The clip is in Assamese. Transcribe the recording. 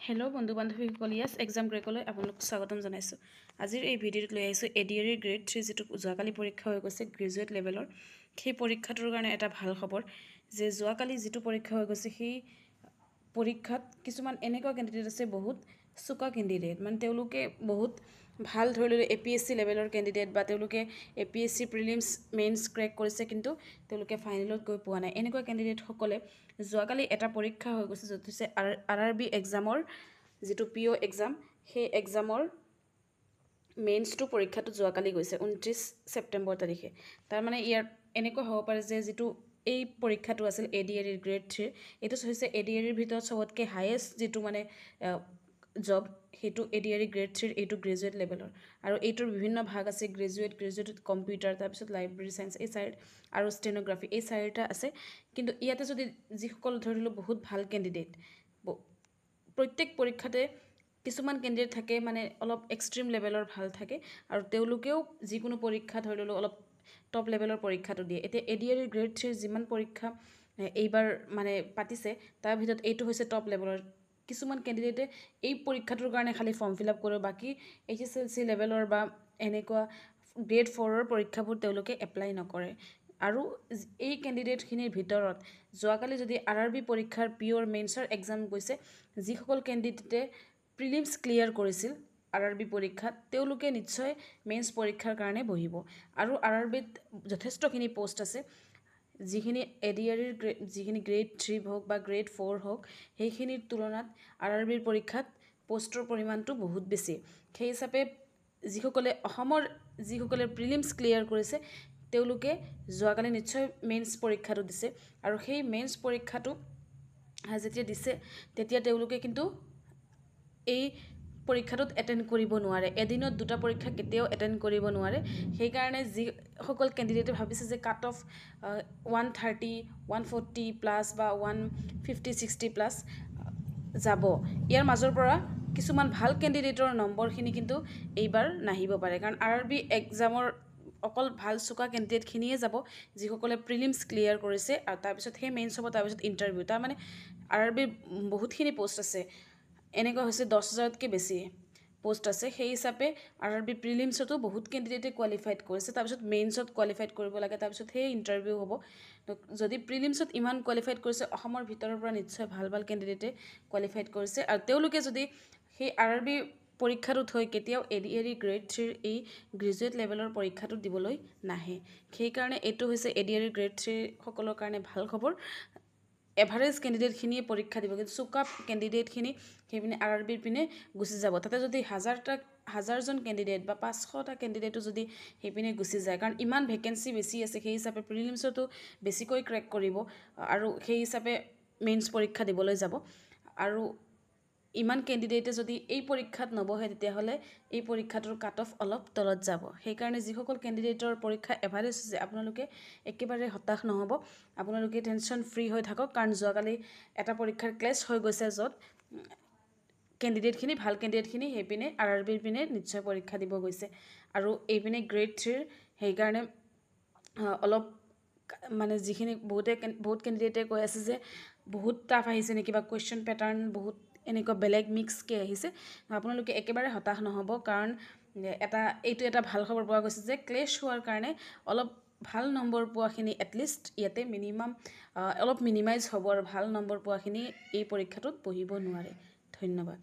হেল্ল' বন্ধু বান্ধৱীসকল, ইয়াছ এক্সাম ক্ৰেকলৈ আপোনালোক স্বাগতম জনাইছোঁ। আজিৰ এই ভিডিঅ'টোত লৈ আহিছোঁ ADR গ্ৰেড 3 যিটো যোৱাকালি পৰীক্ষা হৈ গৈছে গ্ৰেজুৱেট লেভেলৰ। সেই পৰীক্ষাটোৰ কাৰণে এটা ভাল খবৰ যে যোৱাকালি যিটো পৰীক্ষা হৈ গৈছে সেই পৰীক্ষাত কিছুমান এনেকুৱা কেণ্ডিডেট আছে বহুত চোকা কেণ্ডিডেট, মানে তেওঁলোকে বহুত ভাল ধৰি লওক APSC লেভেলৰ কেণ্ডিডেট বা তেওঁলোকে APSC প্ৰিলিমছ মেইনছ ক্ৰেক কৰিছে, কিন্তু তেওঁলোকে ফাইনেলত গৈ পোৱা নাই। এনেকুৱা কেণ্ডিডেটসকলে যোৱাকালি এটা পৰীক্ষা হৈ গৈছে য'ত হৈছে RRB এক্সামৰ যিটো PO এক্সাম, সেই এক্সামৰ মেইনছটো পৰীক্ষাটো যোৱাকালি গৈছে 29 ছেপ্টেম্বৰ তাৰিখে। তাৰমানে ইয়াত এনেকুৱা হ'ব পাৰে যে যিটো এই পৰীক্ষাটো আছিল ADR গ্ৰেড 3, এইটো হৈছে ADR ভিতৰত চবতকৈ হায়েষ্ট যিটো মানে জব, সেইটো ADR গ্ৰেড 3 এইটো গ্ৰেজুৱেট লেভেলৰ। আৰু এইটোৰ বিভিন্ন ভাগ আছে, গ্ৰেজুৱেট কম্পিউটাৰ, তাৰপিছত লাইব্ৰেৰী চায়েন্স, এই আৰু ষ্টেনোগ্ৰাফি, এই চাৰিটা আছে। কিন্তু ইয়াতে যদি যিসকল ধৰি লওক বহুত ভাল কেণ্ডিডেট, প্ৰত্যেক পৰীক্ষাতে কিছুমান কেণ্ডিডেট থাকে মানে অলপ এক্সট্ৰিম লেভেলৰ ভাল থাকে আৰু তেওঁলোকেও যিকোনো পৰীক্ষা ধৰি লওক অলপ টপ লেভেলৰ পৰীক্ষাটো দিয়ে। এতিয়া ADR গ্ৰেড 3 যিমান পৰীক্ষা এইবাৰ মানে পাতিছে তাৰ ভিতৰত এইটো হৈছে টপ লেভেলৰ। কিছুমান কেণ্ডিডেটে এই পৰীক্ষাটোৰ কাৰণে খালি ফৰ্ম ফিল আপ কৰে, বাকী HSLC লেভেলৰ বা এনেকুৱা গ্ৰেড 4ৰ পৰীক্ষাবোৰ তেওঁলোকে এপ্লাই নকৰে। আৰু এই কেণ্ডিডেটখিনিৰ ভিতৰত যোৱাকালি যদি RRB পৰীক্ষাৰ পিঅ'ৰ মেইনছৰ এক্সাম গৈছে, যিসকল কেণ্ডিডেটে প্ৰিলিমছ ক্লিয়াৰ কৰিছিল RRB পৰীক্ষাত, তেওঁলোকে নিশ্চয় মেইনছ পৰীক্ষাৰ কাৰণে বহিব। আৰু RRBত যথেষ্টখিনি পোষ্ট আছে, যিখিনি ADR যিখিনি গ্ৰেড 3 হওক বা গ্ৰেড 4 হওক, সেইখিনিৰ তুলনাত RRBৰ পৰীক্ষাত পোষ্টৰ পৰিমাণটো বহুত বেছি। সেই হিচাপে যিসকলে প্ৰিলিমছ ক্লিয়াৰ কৰিছে তেওঁলোকে যোৱাকালি নিশ্চয় মেইনছ পৰীক্ষাটো দিছে। আৰু সেই মেইনছ পৰীক্ষাটো যেতিয়া দিছে তেতিয়া তেওঁলোকে কিন্তু এই পৰীক্ষাটোত এটেণ্ড কৰিব নোৱাৰে। এদিনত দুটা পৰীক্ষা কেতিয়াও এটেণ্ড কৰিব নোৱাৰে। সেইকাৰণে যিসকল কেণ্ডিডেটে ভাবিছে যে কাট অফ 130, 140 প্লাছ বা 150-60 প্লাছ যাব, ইয়াৰ মাজৰ পৰা কিছুমান ভাল কেণ্ডিডেটৰ নম্বৰখিনি কিন্তু এইবাৰ নাহিব পাৰে। কাৰণ RRB এক্সামৰ অকল ভাল চোকা কেণ্ডিডেটখিনিয়ে যাব যিসকলে প্ৰিলিমছ ক্লিয়াৰ কৰিছে, আৰু তাৰপিছত সেই মেইনছ হ'ব, তাৰপিছত ইণ্টাৰভিউ। তাৰমানে RRBৰ বহুতখিনি পোষ্ট আছে, এনেকুৱা হৈছে 10,000তকৈ বেছি পোষ্ট আছে। সেই হিচাপে RRB প্ৰিলিমছতো বহুত কেণ্ডিডেটে কোৱালিফাইড কৰিছে, তাৰপিছত মেইনছত কোৱালিফাইড কৰিব লাগে, তাৰপিছত সেই ইণ্টাৰভিউ হ'ব। যদি প্ৰিলিমছত ইমান কোৱালিফাইড কৰিছে, অসমৰ ভিতৰৰ পৰা নিশ্চয় ভাল ভাল কেণ্ডিডেটে কোৱালিফাইড কৰিছে। আৰু তেওঁলোকে যদি সেই RRB পৰীক্ষাটো থৈ কেতিয়াও ADR গ্ৰেড 3ৰ এই গ্ৰেজুৱেট লেভেলৰ পৰীক্ষাটো দিবলৈ নাহে। সেইকাৰণে এইটো হৈছে ADR গ্ৰেড 3 সকলৰ কাৰণে ভাল খবৰ। এভাৰেজ কেণ্ডিডেটখিনিয়ে পৰীক্ষা দিব, কিন্তু চোকা কেণ্ডিডেটখিনি সেইপিনে RRBৰ পিনে গুচি যাব। তাতে যদি হাজাৰজন কেণ্ডিডেট বা 500টা কেণ্ডিডেটো যদি সেইপিনে গুচি যায়, কাৰণ ইমান ভেকেঞ্চি বেছি আছে, সেই হিচাপে প্ৰিলিমছতো বেছিকৈ ক্ৰেক কৰিব আৰু সেই হিচাপে মেইনছ পৰীক্ষা দিবলৈ যাব। আৰু ইমান কেণ্ডিডেটে যদি এই পৰীক্ষাত নবহে তেতিয়াহ'লে এই পৰীক্ষাটোৰ কাট অফ অলপ তলত যাব। সেইকাৰণে যিসকল কেণ্ডিডেটৰ পৰীক্ষা এভাৰেজ হৈছে আপোনালোকে একেবাৰে হতাশ নহ'ব, আপোনালোকে টেনশ্যন ফ্ৰী হৈ থাকক। কাৰণ যোৱাকালি এটা পৰীক্ষাৰ ক্লেছ হৈ গৈছে য'ত ভাল কেণ্ডিডেটখিনি সেইপিনে RRBৰ পিনে নিশ্চয় পৰীক্ষা দিব গৈছে। আৰু এইপিনে গ্ৰেড 3ৰ সেইকাৰণে অলপ মানে যিখিনি বহুত কেণ্ডিডেটে কৈ আছে যে বহুত টাফ আহিছে নেকি বা কুৱেশ্যন পেটাৰ্ণ বহুত এনেকুৱা বেলেগ মিক্সকৈ আহিছে। আপোনালোকে একেবাৰে হতাশ নহ'ব, কাৰণ এইটো এটা ভাল খবৰ পোৱা গৈছে যে ক্লেছ হোৱাৰ কাৰণে অলপ ভাল নম্বৰ পোৱাখিনি এটলিষ্ট ইয়াতে অলপ মিনিমাইজ হ'ব, আৰু ভাল নম্বৰ পোৱাখিনি এই পৰীক্ষাটোত বহিব নোৱাৰে। ধন্যবাদ।